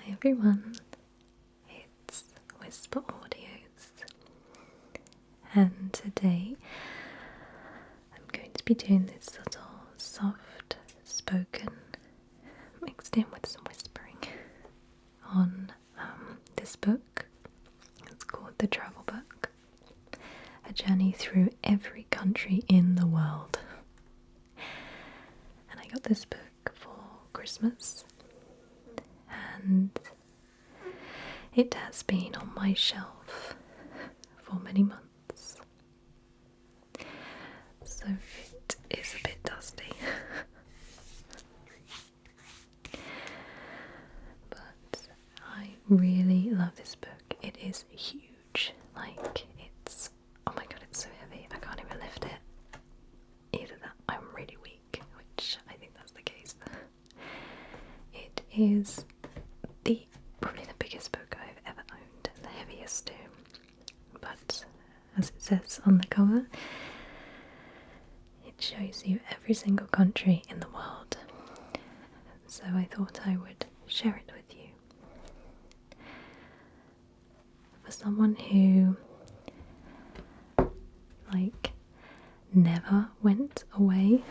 Hi everyone, it's Whisper Audios, and today I'm going to be doing this little soft spoken mixed in with some whispering on this book. It's called The Travel Book, A Journey Through Every Country in the World. And I got this book for Christmas, and it has been on my shelf for many months, so it is a bit dusty. But I really love this book. It is huge, like it's, oh my god, it's so heavy, I can't even lift it. Either that, I'm really weak, which I think that's the case. It is probably the biggest book I've ever owned, and the heaviest too. But as it says on the cover, it shows you every single country in the world. So I thought I would share it with you. For someone who never went away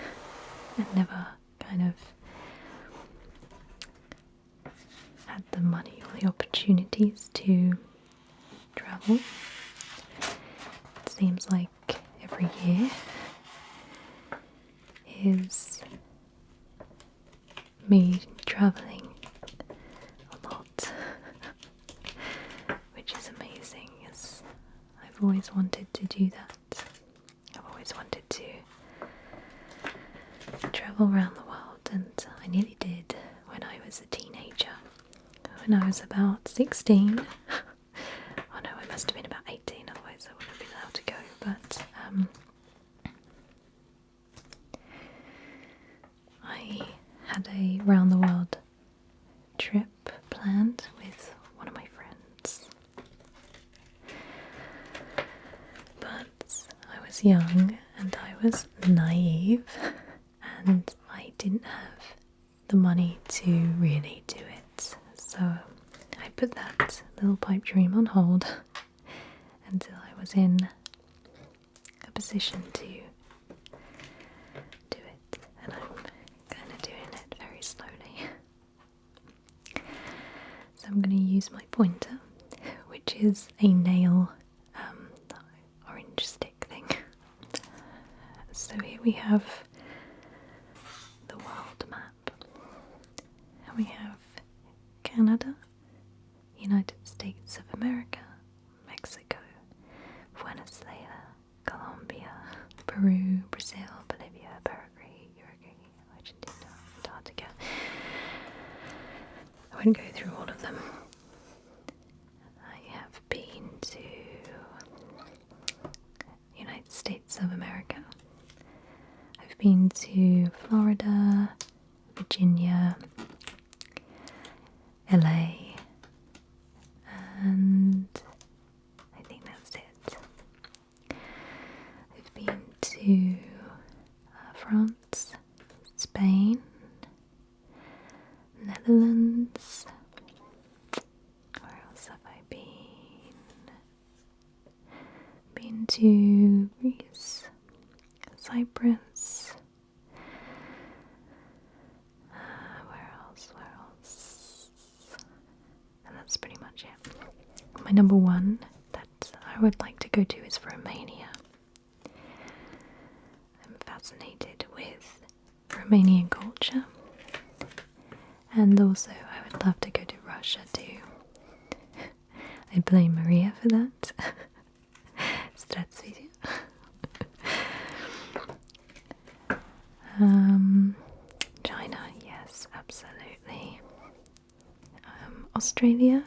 and never kind of had the money or the opportunities to travel. It seems like every year is me travelling a lot, which is amazing, as I've always wanted to do that. I've always wanted to travel around the world, and I nearly did when I was a teenager. When I was about 16, oh no, I must have been about 18, otherwise I wouldn't have been allowed to go, but I had a round the world trip planned with one of my friends, but I was young and I was naive and I didn't have the money to really do it. So I put that little pipe dream on hold until I was in a position to do it, and I'm kind of doing it very slowly. So I'm going to use my pointer, which is a nail orange stick thing. So here we have the world map, and we have Canada, United States of America, Mexico, Venezuela, Colombia, Peru, Brazil, Bolivia, Paraguay, Uruguay, Argentina, Antarctica. I won't go through all of them. I have been to United States of America. I've been to Florida, Virginia, LA, and I think that's it. I've been to France, Spain, Netherlands. Where else have I been? Been to Greece, Cyprus. Where else? And that's pretty much it. My number one that I would like to go to is Romania. I'm fascinated with Romanian culture, and also I would love to go to Russia too. I blame Maria for that. Здравствуйте. China, yes, absolutely. Australia.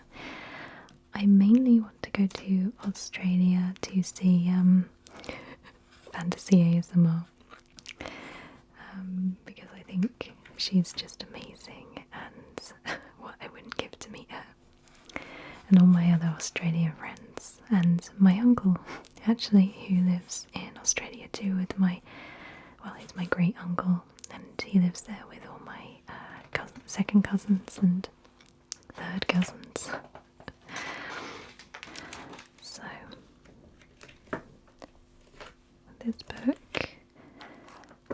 I mainly want to go to Australia to see Fantasy ASMR, because I think she's just amazing, and what I wouldn't give to meet her, and all my other Australian friends, and my uncle actually, who lives in Australia too, with he's my great uncle, and he lives there with all my second cousins and third third cousins. So, this book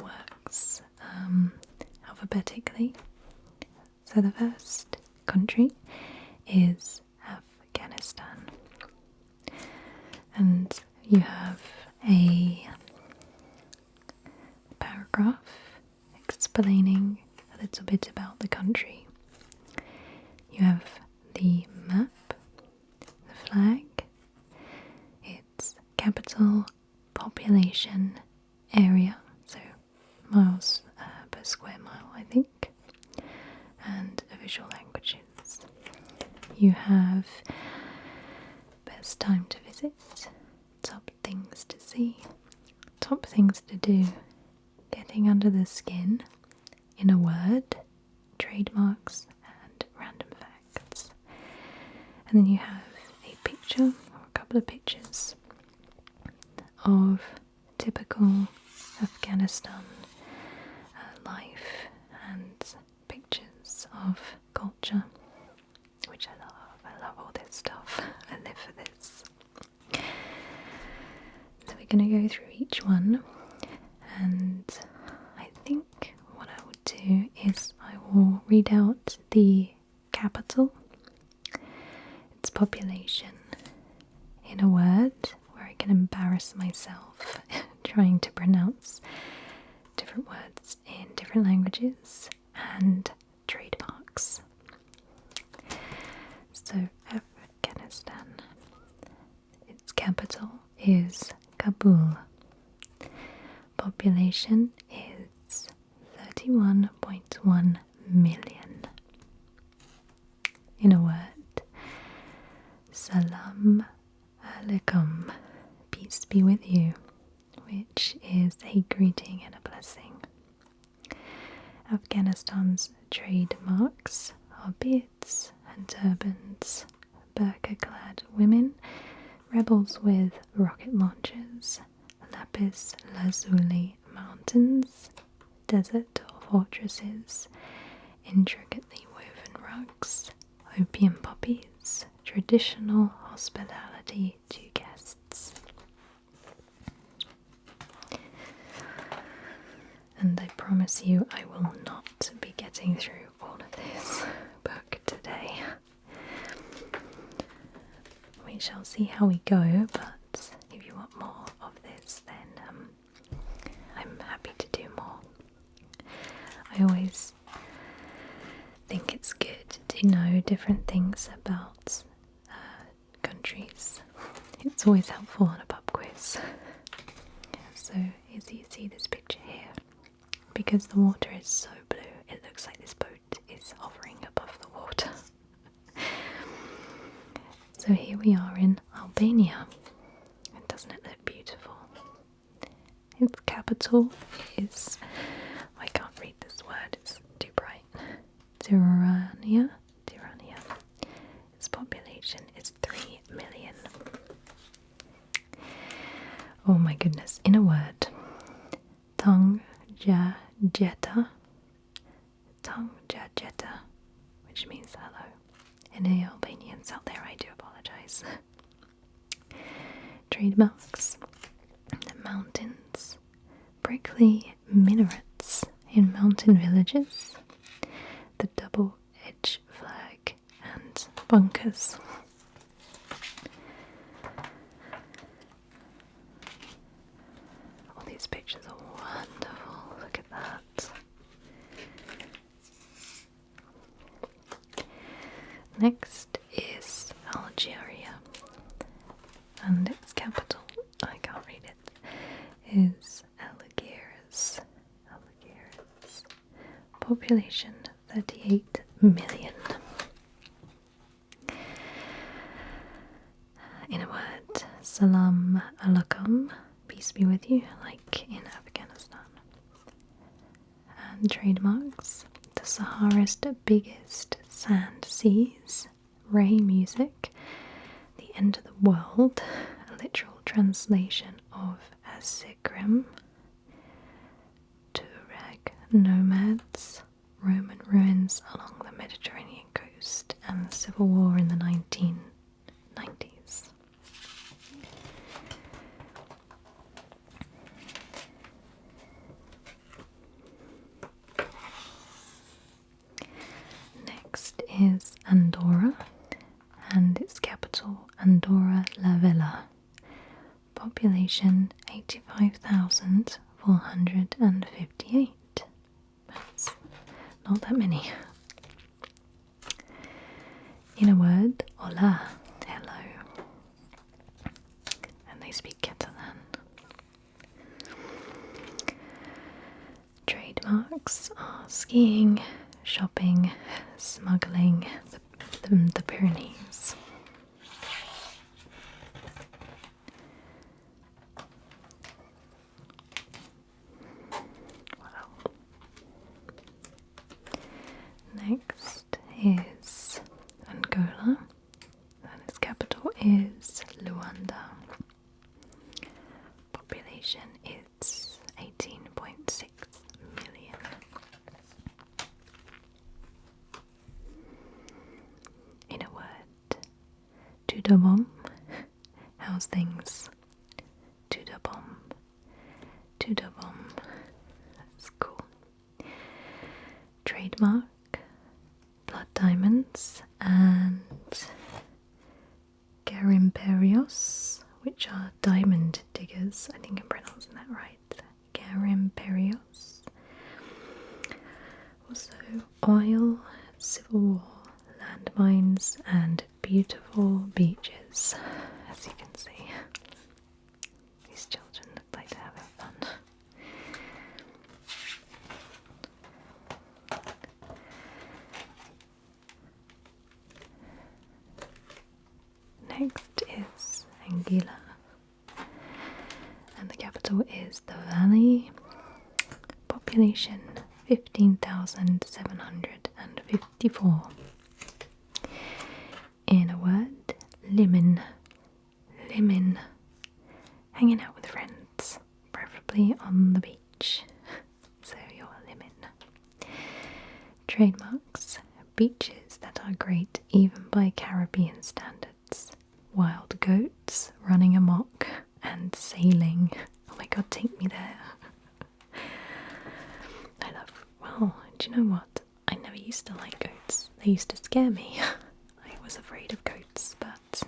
works alphabetically. So the first country is Afghanistan. And you have a paragraph explaining a little bit about the country. You have the map, the flag, its capital, population, area, so miles per square mile, I think, and official languages. You have best time to visit, top things to see, top things to do, getting under the skin, in a word, trademarks, and random facts. And then you have a picture, or a couple of pictures, of typical Afghanistan life and pictures of culture, which I love. I love all this stuff. I live for this. So we're going to go through each one, and I think what I will do is I will read out the capital, its population, in a word where I can embarrass myself trying to pronounce different words in different languages, and trademarks. So Afghanistan, its capital is Kabul. Population is 31.1 million. In a word, Salam Alaikum, peace be with you, which is a greeting and a blessing. Afghanistan's trademarks are beards and turbans, burqa-clad women, rebels with rocket launchers, lapis lazuli mountains, desert or fortresses, intricately woven rugs, opium poppies, traditional hospitality to guests. And I promise you I will not be getting through all of this book today. We shall see how we go, but if you want more of this, then I'm happy to do more. I always think it's good to know different things about countries. It's always helpful on a pub quiz. So as you see this picture here, because the water is so blue, it looks like this boat is hovering above the water. So here we are in Albania, and doesn't it look beautiful? Its capital is, I can't read this word, it's too bright, Tirana. Its population is 3 million. Oh my goodness, in a word, Tongjajeta, which means hello. Any Albanians out there, I do apologise. Trademarks, the mountains, prickly minarets in mountain villages, the double-edged flag, and bunkers. All these pictures are wonderful, look at that. Next is Algeria, and its capital, I can't read it, is Algiers. Population 38 million. In a word, Salam Alaikum, peace be with you, like in Afghanistan. And trademarks, the Sahara's biggest sand seas, ray music, the end of the world, a literal translation of Asigram, Tuareg nomads, Roman ruins along the Mediterranean coast, and civil war in the 1990s. Next is Endora, and its capital Endora la Vella. Population 85,458. That's not that many. In a word, hola, hello. And they speak Catalan. Trademarks are skiing, shopping, smuggling, the Pyrenees. Wow. Next is Angola, and its capital is Luanda. Population is 18.6 million. In a word, Tudabom. How's things? Tudabom. Tudabom. That's cool. Trademark, blood diamonds, and garimperios, which are diamond diggers. I think I'm pronouncing that right. Garimperios. Also oil, civil war, landmines, and beautiful beaches. As you can see, these children look like they're having fun. Next is Anguilla, and the capital is the Valley. Population 15,754. In a word, lemon. Lemon. Hanging out with friends, preferably on the beach. So you're a lemon. Trademarks, beaches that are great even by Caribbean standards. Wild goats running amok and sailing. Oh my god, take me there. Well, do you know what? I never used to like goats. They used to scare me. I was afraid of goats, but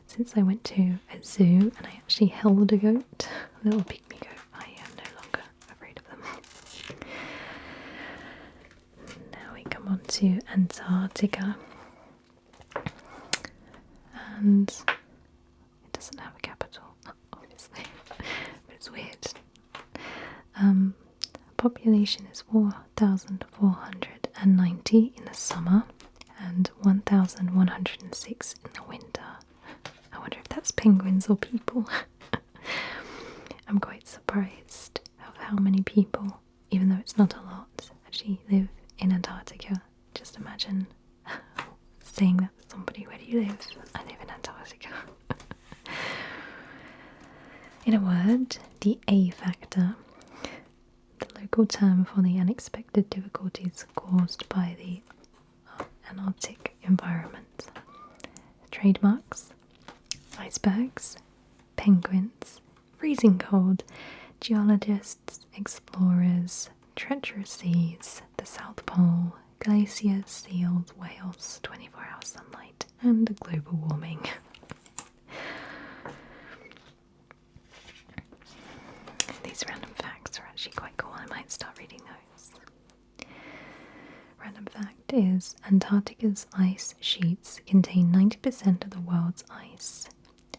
since I went to a zoo and I actually held a goat, a little pygmy goat, I am no longer afraid of them. Now we come on to Antarctica. And it doesn't have a capital, obviously, but it's weird. Population is 4,490 in the summer and 1,106 in the winter. I wonder if that's penguins or people. I'm quite surprised of how many people, even though it's not a lot, actually live in Antarctica. Just imagine saying that to somebody, where do you live? I live in Antarctica. In a word, the A factor. Local term for the unexpected difficulties caused by the Antarctic environment. Trademarks, icebergs, penguins, freezing cold, geologists, explorers, treacherous seas, the South Pole, glaciers, seals, whales, 24-hour sunlight, and global warming. These random facts are actually quite cool. I might start reading those. Random fact is Antarctica's ice sheets contain 90% of the world's ice,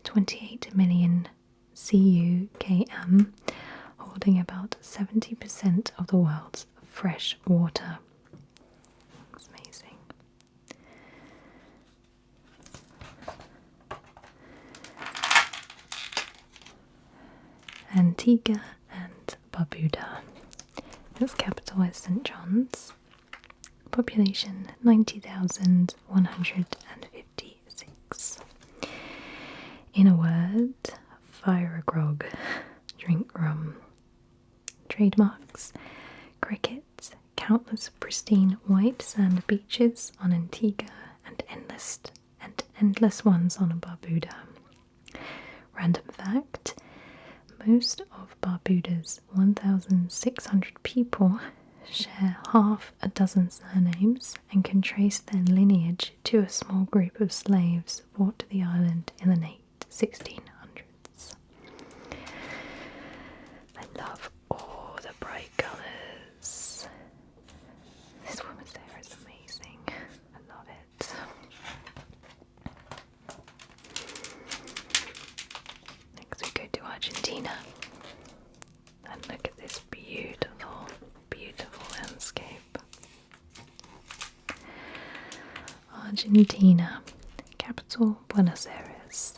28 million CUKM, holding about 70% of the world's fresh water. That's amazing. Antigua and Barbuda. Its capital is St. John's. Population 90,156. In a word, fire a grog, drink rum. Trademarks, cricket, countless pristine white sand beaches on Antigua and endless ones on Barbuda. Random fact, most of Barbuda's 1,600 people share half a dozen surnames and can trace their lineage to a small group of slaves brought to the island in the late 1600s. I love all the bright colours. This woman's hair is amazing. I love it. Next we go to Argentina. And look at this beautiful, beautiful landscape. Argentina, capital Buenos Aires,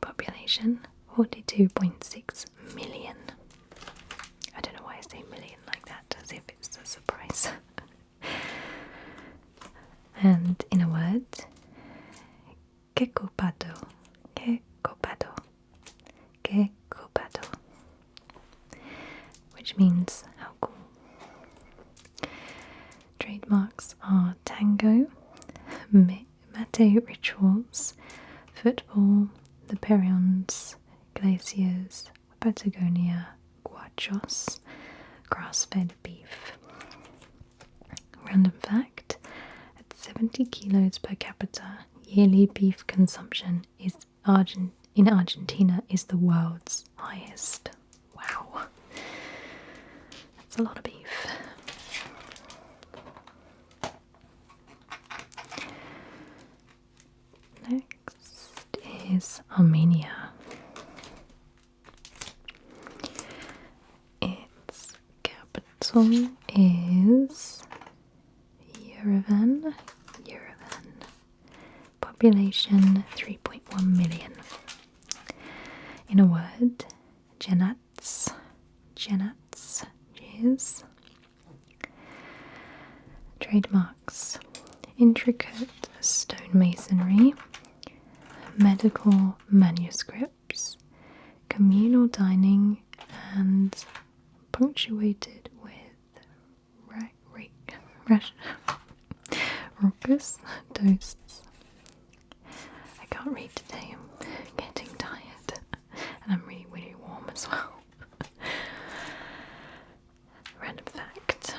population 42.6 million. I don't know why I say million like that, as if it's a surprise. And in a word, que copado, que copado, que copado, which means how cool. Trademarks are tango, mate rituals, football, the Periones, glaciers, Patagonia, guachos, grass-fed beef. Random fact, at 70 kilos per capita, yearly beef consumption in Argentina is the world's highest. Wow. That's a lot of beef. Next is Armenia. Its capital is Yerevan. Population 3.1 million. In a word, Genats. Cheers. Trademarks: intricate stonemasonry, medical manuscripts, communal dining, and punctuated with raucous toasts. I can't read today, I'm getting tired, and I'm really, really warm as well. Random fact,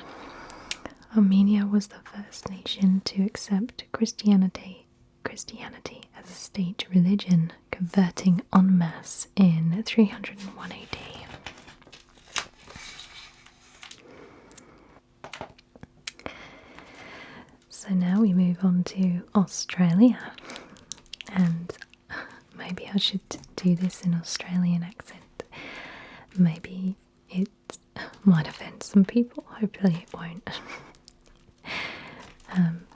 Armenia was the first nation to accept Christianity as a state religion, converting en masse in 301 AD. So now we move on to Australia, and maybe I should do this in Australian accent. Maybe it might offend some people, hopefully it won't.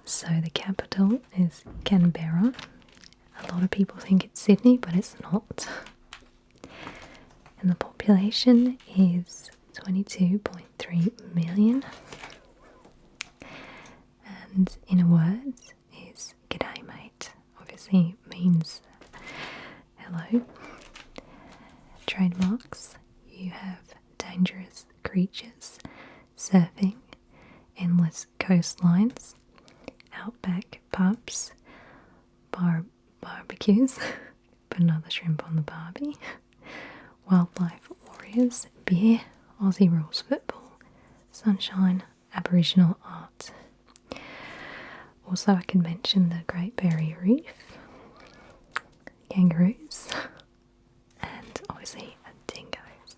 So the capital is Canberra. A lot of people think it's Sydney, but it's not. And the population is 22.3 million. And in a word is g'day mate. Obviously means hello. Trademarks: you have dangerous creatures, surfing, endless coastlines, outback pubs, barbecues, put another shrimp on the barbie, wildlife warriors, beer, Aussie rules football, sunshine, Aboriginal art. Also I can mention the Great Barrier Reef, kangaroos, and obviously dingoes.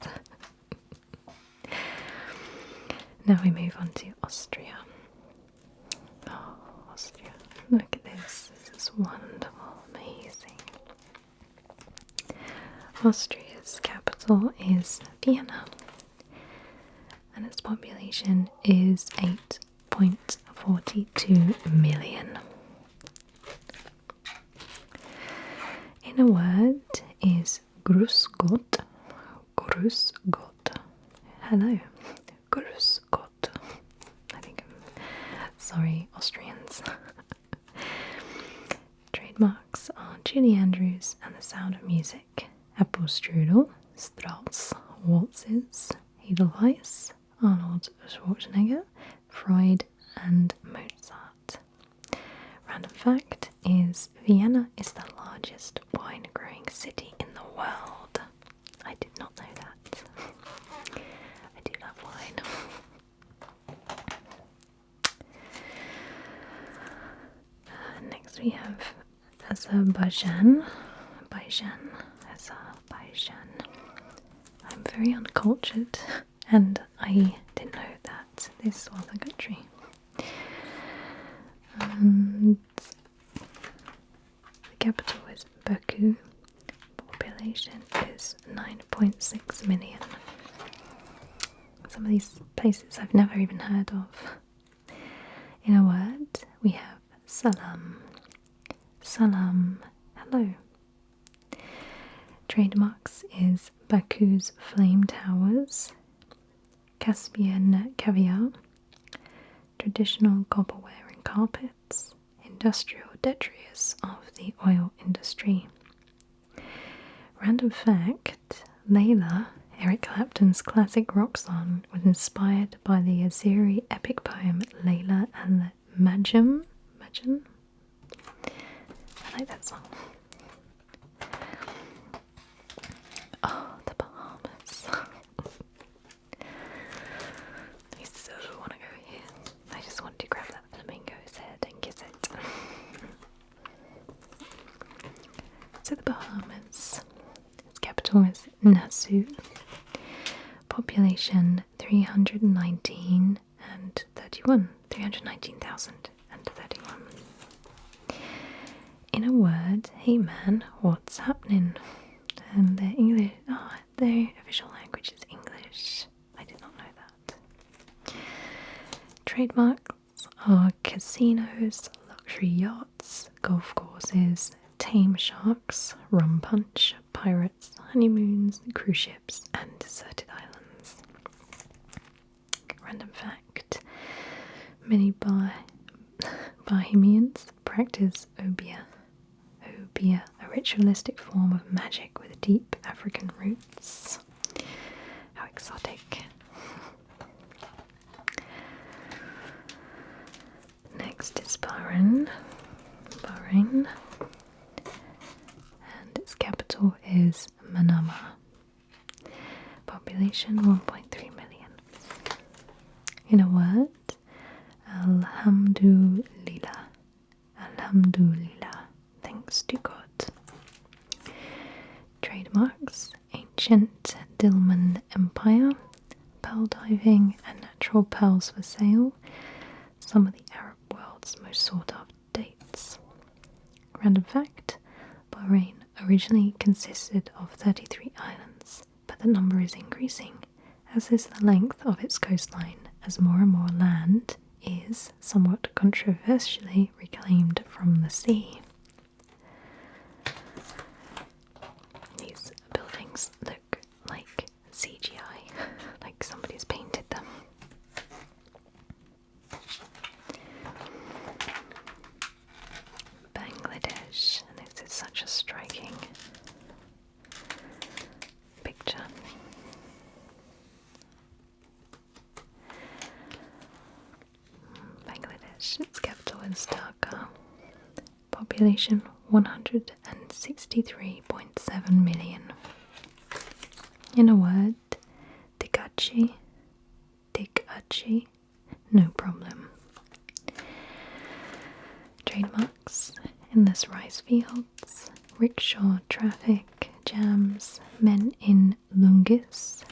Now we move on to Austria. Oh, Austria. Look at this. This is wonderful, amazing. Austria's capital is Vienna, and its population is 8.42 million. In a word is Grüß Gott. Grüß Gott. Hello. Grüß Gott. I think I'm sorry, Austrians. Trademarks are Julie Andrews and the Sound of Music, Apfelstrudel, Strauss, Waltzes, Edelweiss, Arnold Schwarzenegger, Freud, and Mozart. Random fact is Vienna is the largest wine growing city in the world. I did not know that. I do love wine. Next we have Azerbaijan. Azerbaijan. I'm very uncultured and I didn't know that this was a country. And the capital is Baku. Population is 9.6 million. Some of these places I've never even heard of. In a word, we have salam. Salam, hello. Trademarks is Baku's Flame Towers, Caspian Caviar, traditional copperware and carpets, industrial detritus of the oil industry. Random fact, Layla, Eric Clapton's classic rock song, was inspired by the Azeri epic poem Layla and the Majnun. I like that song. Oh, the Bahamas. I so want to go here. I just want to grab that flamingo's head and kiss it. So the Bahamas. Its capital is Nassau. Population 319,031. In a word, hey man, what's happening? And their English, their official language is English. I did not know that. Trademarks are casinos, luxury yachts, golf courses, tame sharks, rum punch, pirates, honeymoons, cruise ships, and deserted islands. Random fact, many Bahamians practice obeah. Obeah, a ritualistic form of magic with deep African roots. How exotic. Next is Bahrain. And its capital is Manama. Population 1.3 million. In a word, Alhamdulillah. Alhamdulillah. Thanks to God. Trademarks: ancient Dilmun Empire, pearl diving, and natural pearls for sale. Some of the Arab world's most sought after dates. Random fact: Bahrain originally consisted of 33 islands, but the number is increasing, as is the length of its coastline, as more and more land is, somewhat controversially, reclaimed from the sea. These buildings look like CGI, like somebody's painted them. Bangladesh, and this is such a striking picture. Bangladesh, its capital is Dhaka. Population 163.7 million. In a word, Dikachi, no problem. Trademarks: endless rice fields, rickshaw traffic, jams, men in lungis,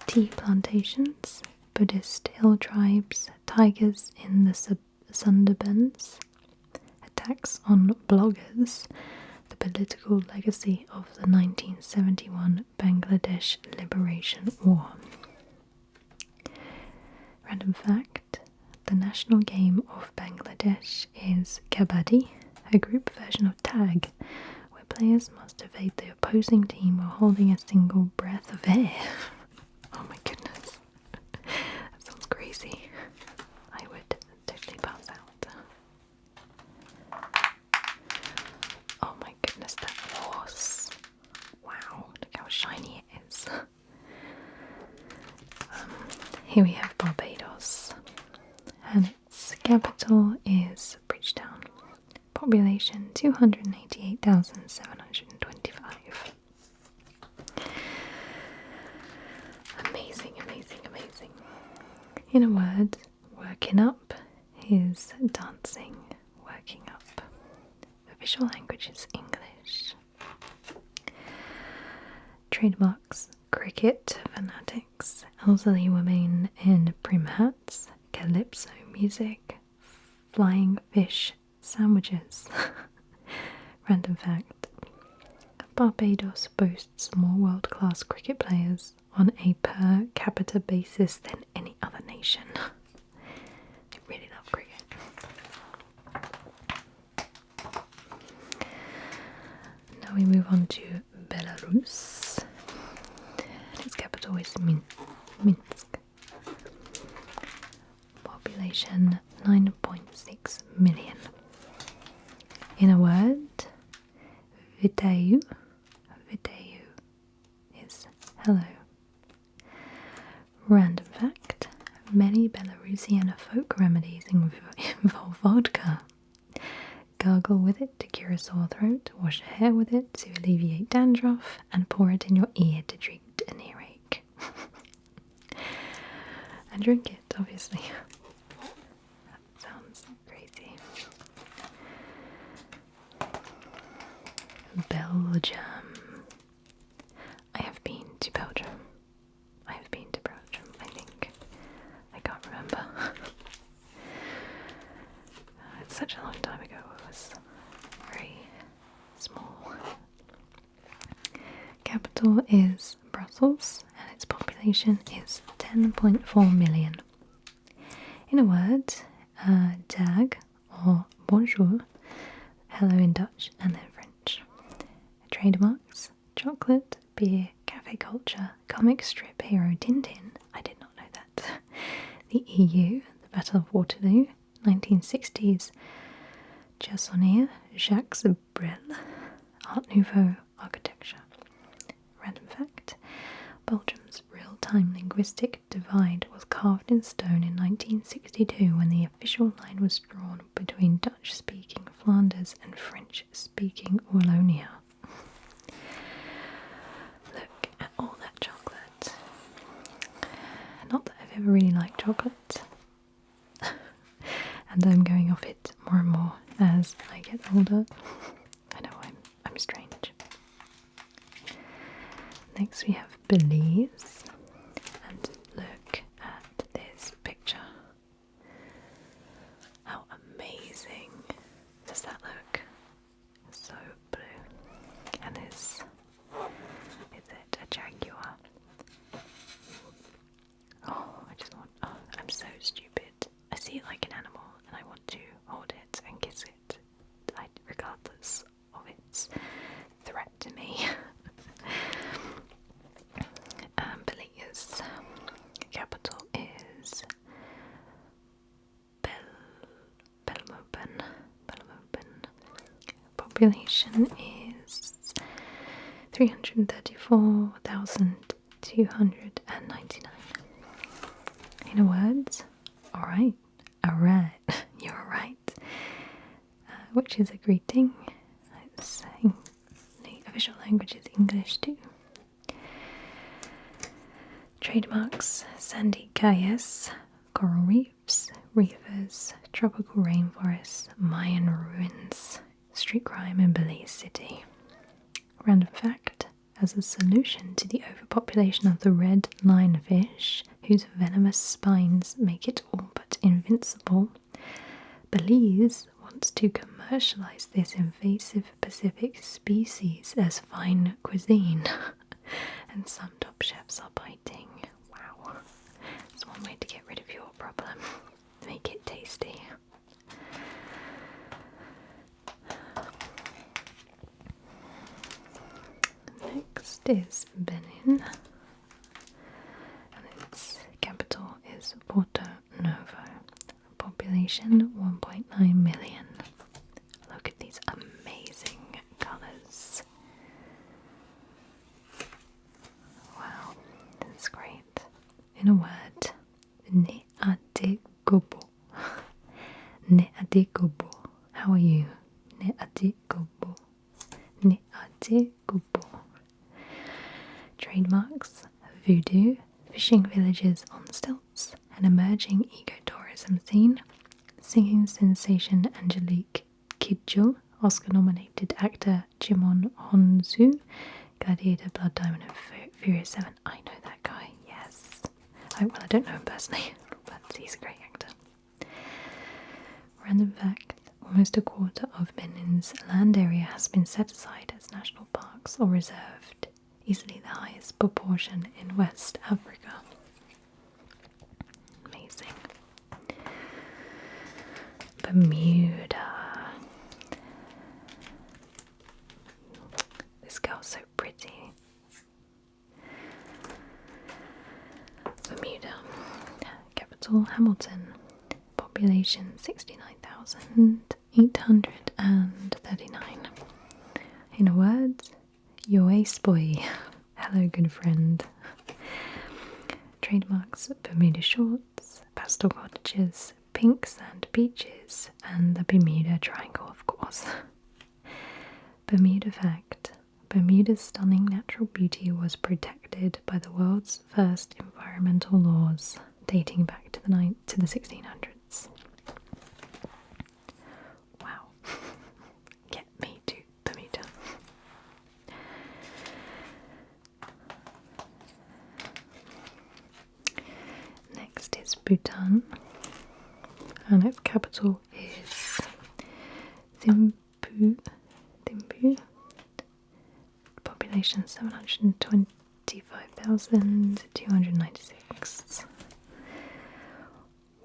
tea plantations, Buddhist hill tribes, tigers in the Sundarbans, attacks on bloggers, the political legacy of the 1971 Bangladesh Liberation War. Random fact: the national game of Bangladesh is Kabaddi, a group version of tag, where players must evade the opposing team while holding a single breath of air. Oh my goodness. That sounds crazy. I would totally pass out. Oh my goodness, that horse. Wow, look how shiny it is. Here we have Barbados. Capital is Bridgetown. Population 288,725. Amazing, amazing, amazing. In a word, working up is dancing. Working up. Official language is English. Trademarks: cricket fanatics, elderly women in prim hats, calypso music, flying fish sandwiches. Random fact: Barbados boasts more world-class cricket players on a per capita basis than any other nation. They really love cricket. Now we move on to Belarus. Its capital is Minsk. Population 9.6 million. In a word, Vitayu. Vitayu is hello. Random fact: many Belarusian folk remedies involve vodka. Gargle with it to cure a sore throat, wash your hair with it to alleviate dandruff, and pour it in your ear to treat an earache. And drink it, obviously. That sounds crazy. Belgium. I have been to Belgium. I have been to Belgium, I think. I can't remember. It's such a long time ago. It was very small. Capital is Brussels, and its population is 10.4 million. In a word, dag or bonjour, hello in Dutch and then French. Trademarks: chocolate, beer, cafe culture, comic strip hero Tintin. I did not know that. The EU, the Battle of Waterloo, 1960s Chansonnier, Jacques Brel, Art Nouveau architecture. Random fact: Belgium's real-time linguistic divide was carved in stone in 1962 when the official line was drawn between Dutch-speaking Flanders and French-speaking Wallonia. Look at all that chocolate. Not that I've ever really liked chocolate. And I'm going off it more and more as I get older. I know I'm strange. Next we have Belize, and look at this picture. How amazing does that look? So blue. And this, is it a jaguar? I'm so stupid. I see it like an animal and I want to hold it and kiss it, regardless of its threat to me. Belize. Capital is Belmopan. Population is 334,299. In a word, alright, you're right. Which is a greeting. The official language is English too. Trademarks: sandy kayaks, coral reefs, reefers, tropical rainforests, Mayan ruins, street crime in Belize City. Random fact: as a solution to the overpopulation of the red lionfish, whose venomous spines make it all but invincible, Belize wants to commercialize this invasive Pacific species as fine cuisine. And some top chefs are biting. Wow. It's one way to get rid of your problem. Make it tasty. Next is Benin. And its capital is Porto Novo. Population 1.9 million. Look at these amazing colours. Wow, this is great. In a word, Antigua how are you? Ne ate kubo. Ne ate kubo. Trademarks: voodoo, fishing villages on stilts, an emerging ecotourism scene, singing sensation Angelique Kidjo, Oscar-nominated actor Jimon Honsu, Gladiator, Blood Diamond and Furious 7. I know that guy, yes. I don't know him personally, but he's a great actor. Random fact: almost a quarter of Benin's land area has been set aside as national parks or reserved, easily the highest proportion in West Africa. Amazing. Bermuda. This girl's so pretty. Bermuda. Capital Hamilton. Population 69,839. In a word, you're ace boy. Hello, good friend. Trademarks: Bermuda shorts, pastel cottages, pink sand beaches, and the Bermuda Triangle, of course. Bermuda fact: Bermuda's stunning natural beauty was protected by the world's first environmental laws, dating back to the 1600s. Wow. Get me to Bermuda. Next is Bhutan, and its capital is Thimphu. Population 725,296.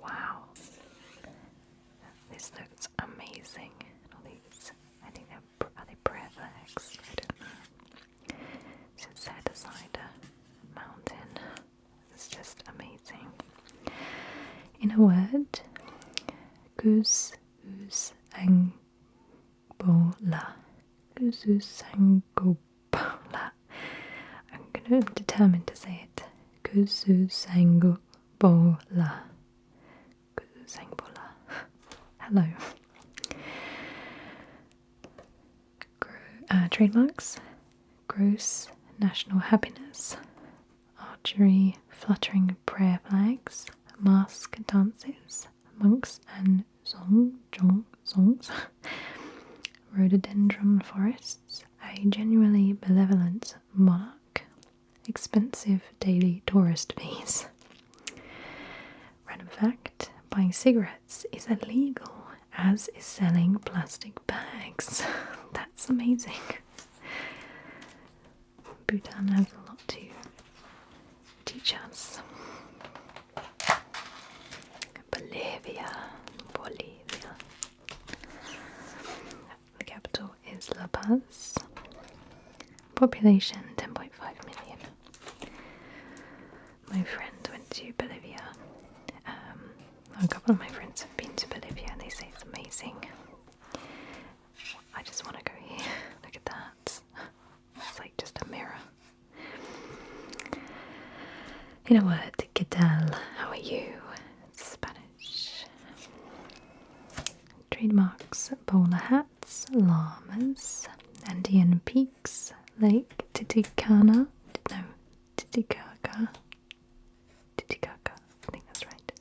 Wow, this looks amazing. All these, I think are they prayer flags? I don't know. It's set aside a mountain. It's just amazing. In a word, goosebumps. Goosebumps. I'm going to determine to say it. Goosebumps. Hello. Trademarks: gross national happiness, archery, fluttering prayer flags, mask dances, monks and songs, rhododendron forests, a genuinely benevolent monarch, expensive daily tourist fees. Random fact: buying cigarettes is illegal, as is selling plastic bags. That's amazing. Bhutan has a lot to teach us. Bolivia. The capital is La Paz. Population 10.5 million. My friend went to Bolivia. A couple of my friends have been to Bolivia and they say it's amazing. I just want to go here. Look at that. It's like just a mirror. In a word, ¿qué tal? How are you? It's Spanish. Trademarks: bowler hats, llamas, Andean peaks, Lake Titicaca, I think that's right.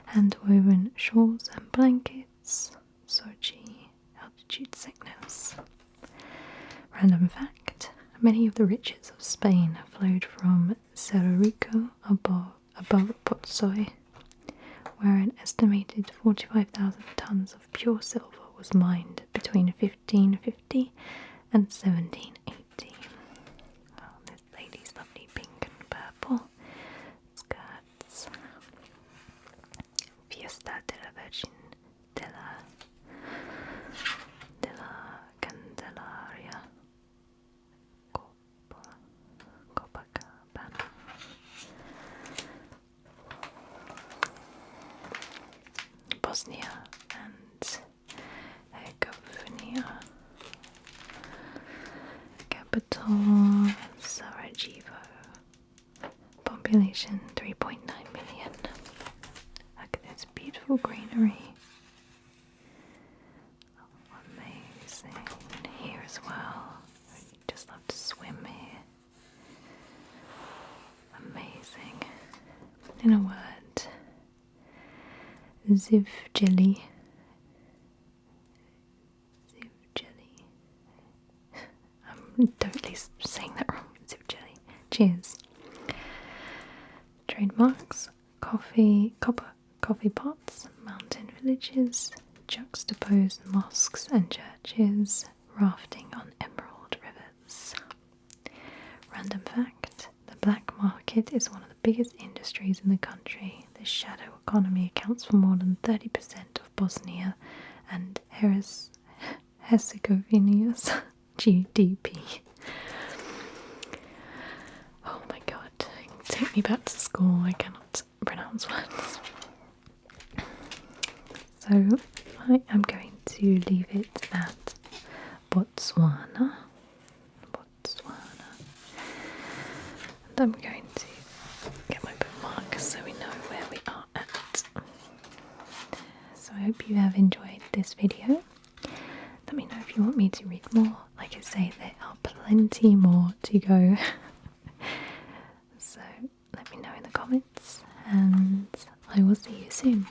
Hand-woven shawls and blankets, Sochi, altitude sickness. Random fact: many of the riches of Spain flowed from Cerro Rico above Potsoy, where an estimated 45,000 tons of pure silver was mined between 1550 and 1780. Oh, this lady's lovely pink and purple skirts. Fiesta de la Virgin de la Candelaria. Copacabana. Bosnia and Herzegovina. Capital Sarajevo. Population 3.9 million. Look at this beautiful greenery. as well. You just love to swim here. Amazing. In a word, Zivjeli. I'm totally saying that wrong. Zivjeli. Cheers. Trademarks: coffee pots, mountain villages, juxtaposed mosques and churches, rafting on emerald rivers. Random fact: the black market is one of the biggest industries in the country. The shadow economy accounts for more than 30% of Bosnia and Herzegovina's GDP. Oh my god, take me back to school, I cannot pronounce words. So I am going to leave it at Botswana. And I'm going to get my bookmark so we know where we are at. So I hope you have enjoyed this video. Let me know if you want me to read more. Like I say, there are plenty more to go. So let me know in the comments, and I will see you soon.